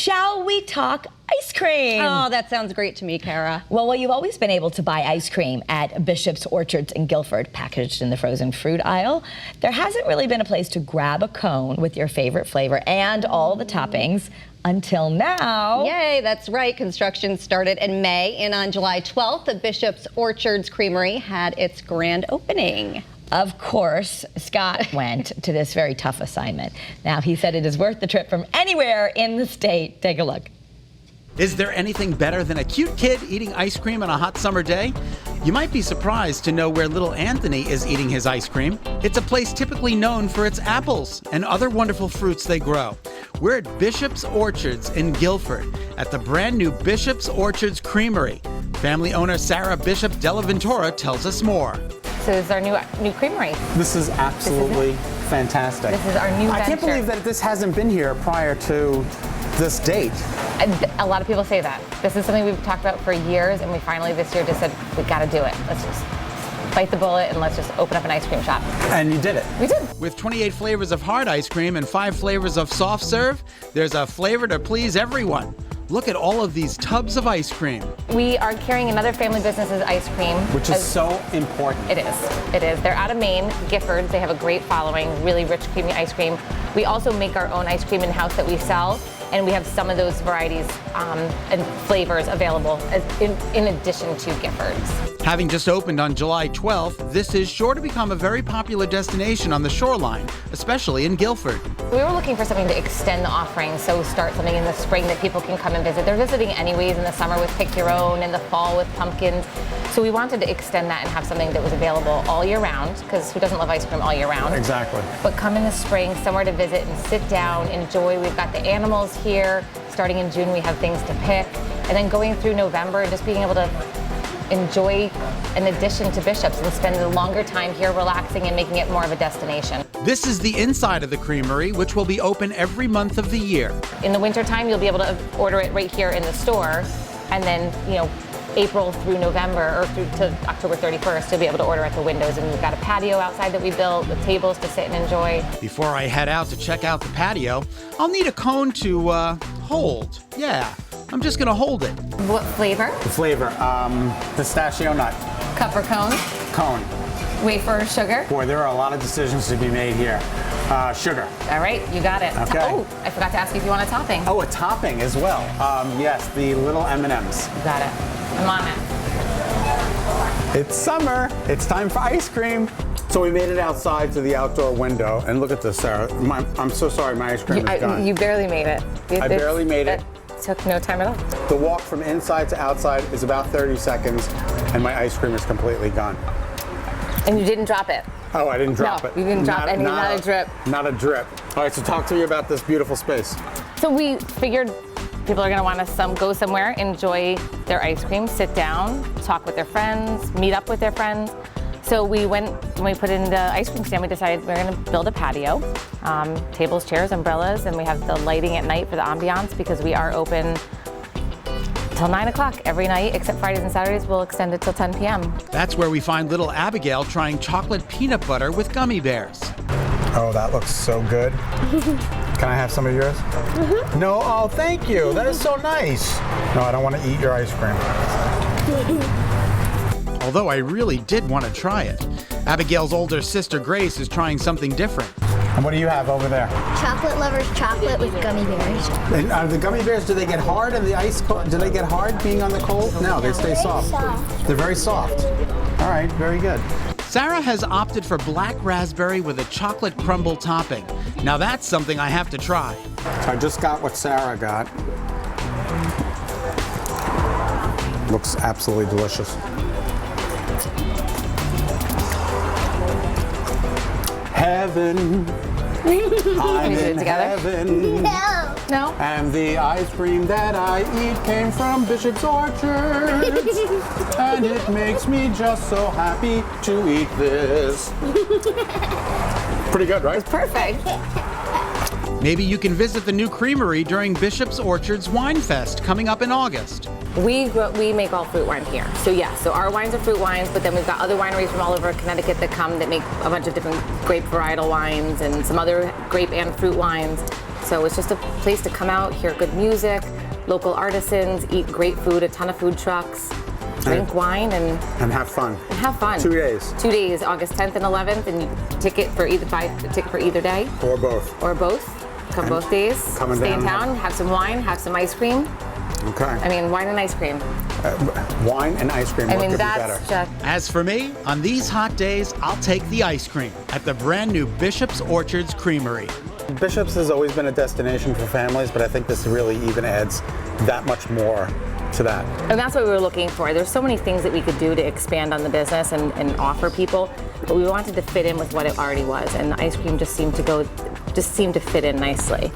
Shall we talk ice cream? Oh, that sounds great to me, Kara. Well, you've always been able to buy ice cream at Bishop's Orchards in Guilford, packaged in the frozen fruit aisle. There hasn't really been a place to grab a cone with your favorite flavor and all the toppings until now. Yay, that's right. Construction started in May, and on July 12th, the Bishop's Orchards Creamery had its grand opening. Of course, Scott went to this very tough assignment. Now, he said it is worth the trip from anywhere in the state. Take a look. Is there anything better than a cute kid eating ice cream on a hot summer day? You might be surprised to know where little Anthony is eating his ice cream. It's a place typically known for its apples and other wonderful fruits they grow. We're at Bishop's Orchards in Guilford at the brand new Bishop's Orchards Creamery. Family owner Sarah Bishop Della Ventura tells us more. So this is our new creamery. This is absolutely fantastic. This is our new venture. I can't believe that this hasn't been here prior to this date. A lot of people say that. This is something we've talked about for years, and we finally this year just said, we gotta do it. Let's just bite the bullet and let's just open up an ice cream shop. And you did it. We did. With 28 flavors of hard ice cream and 5 flavors of soft serve, there's a flavor to please everyone. Look at all of these tubs of ice cream. We are carrying another family business's ice cream. Which is so important. It is. It is. They're out of Maine, Gifford. They have a great following, really rich, creamy ice cream. We also make our own ice cream in-house that we sell, and we have some of those varieties and flavors available in addition to Gifford's. Having just opened on July 12th, this is sure to become a very popular destination on the shoreline, especially in Guilford. We were looking for something to extend the offering, so start something in the spring that people can come and visit. They're visiting anyways in the summer with Pick Your Own, in the fall with pumpkins. So we wanted to extend that and have something that was available all year round, because who doesn't love ice cream all year round? Exactly. But come in the spring, somewhere to visit and sit down, enjoy. We've got the animals here. Starting in June, we have things to pick. And then going through November, just being able to enjoy an addition to Bishop's and spend a longer time here relaxing and making it more of a destination. This is the inside of the creamery, which will be open every month of the year. In the wintertime, you'll be able to order it right here in the store, and then, April through November, or through to October 31st, you'll be able to order at the windows. And we've got a patio outside that we built with tables to sit and enjoy. Before I head out to check out the patio, I'll need a cone to hold. Yeah, I'm just gonna hold it. What flavor? The flavor, pistachio nut. Cup or cone? Cone. Wafer or sugar? Boy, there are a lot of decisions to be made here. Sugar. All right, you got it. Okay. Oh, I forgot to ask you if you want a topping. Oh, a topping as well. Yes, the little M&Ms. You got it. I'm on it. It's summer. It's time for ice cream. So we made it outside to the outdoor window, and look at this, Sarah. I'm so sorry, my ice cream is gone. You barely made it. I barely made it. Took no time at all. The walk from inside to outside is about 30 seconds, and my ice cream is completely gone. And you didn't drop it. Oh, I didn't drop it. You didn't drop any, not a drip. Not a drip. All right, so talk to me about this beautiful space. So we figured people are going to want to go somewhere, enjoy their ice cream, sit down, talk with their friends, meet up with their friends. So we went, when we put in the ice cream stand, we decided we're going to build a patio, tables, chairs, umbrellas, and we have the lighting at night for the ambiance because we are open till 9 o'clock every night, except Fridays and Saturdays. We'll extend it till 10 p.m. That's where we find little Abigail trying chocolate peanut butter with gummy bears. Oh, that looks so good. Can I have some of yours? Mm-hmm. No? Oh, thank you. That is so nice. No, I don't want to eat your ice cream. Although I really did want to try it. Abigail's older sister Grace is trying something different. And what do you have over there? Chocolate lovers chocolate with gummy bears. And the gummy bears, do they get hard in the ice cold? Do they get hard being on the cold? No, they stay soft. They're very soft. All right, very good. Sarah has opted for black raspberry with a chocolate crumble topping. Now that's something I have to try. I just got what Sarah got. Looks absolutely delicious. Heaven. I'm in heaven. No. No? And the ice cream that I eat came from Bishop's Orchard. And it makes me just so happy to eat this. Pretty good, right? Perfect. Maybe you can visit the new creamery during Bishop's Orchards Wine Fest coming up in August. We make all fruit wine here. So our wines are fruit wines, but then we've got other wineries from all over Connecticut that come that make a bunch of different grape varietal wines and some other grape and fruit wines. So it's just a place to come out, hear good music, local artisans, eat great food, a ton of food trucks, drink wine, and have fun. have fun. 2 days. 2 days, August 10th and 11th, and you buy a ticket for either day. Or both. Or both. Come both days. Coming Stay in down. town, have some wine, have some ice cream. Okay. I mean, wine and ice cream. Wine and ice cream. I What mean, could be that's better? just. As for me, on these hot days, I'll take the ice cream at the brand new Bishop's Orchards Creamery. Bishop's has always been a destination for families, but I think this really even adds that much more to that. And that's what we were looking for. There's so many things that we could do to expand on the business and offer people, but we wanted to fit in with what it already was, and the ice cream just seemed to fit in nicely.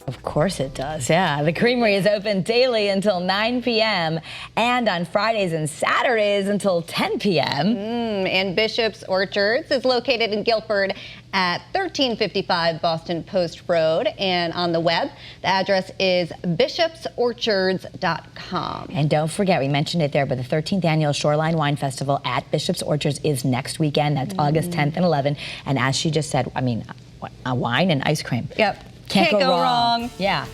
Of course it does, yeah. The Creamery is open daily until 9 p.m. and on Fridays and Saturdays until 10 p.m. And Bishop's Orchards is located in Guilford at 1355 Boston Post Road. And on the web, the address is bishopsorchards.com. And don't forget, we mentioned it there, but the 13th Annual Shoreline Wine Festival at Bishop's Orchards is next weekend. That's August 10th and 11th. And as she just said, I mean, wine and ice cream. Yep. Can't go wrong. Yeah.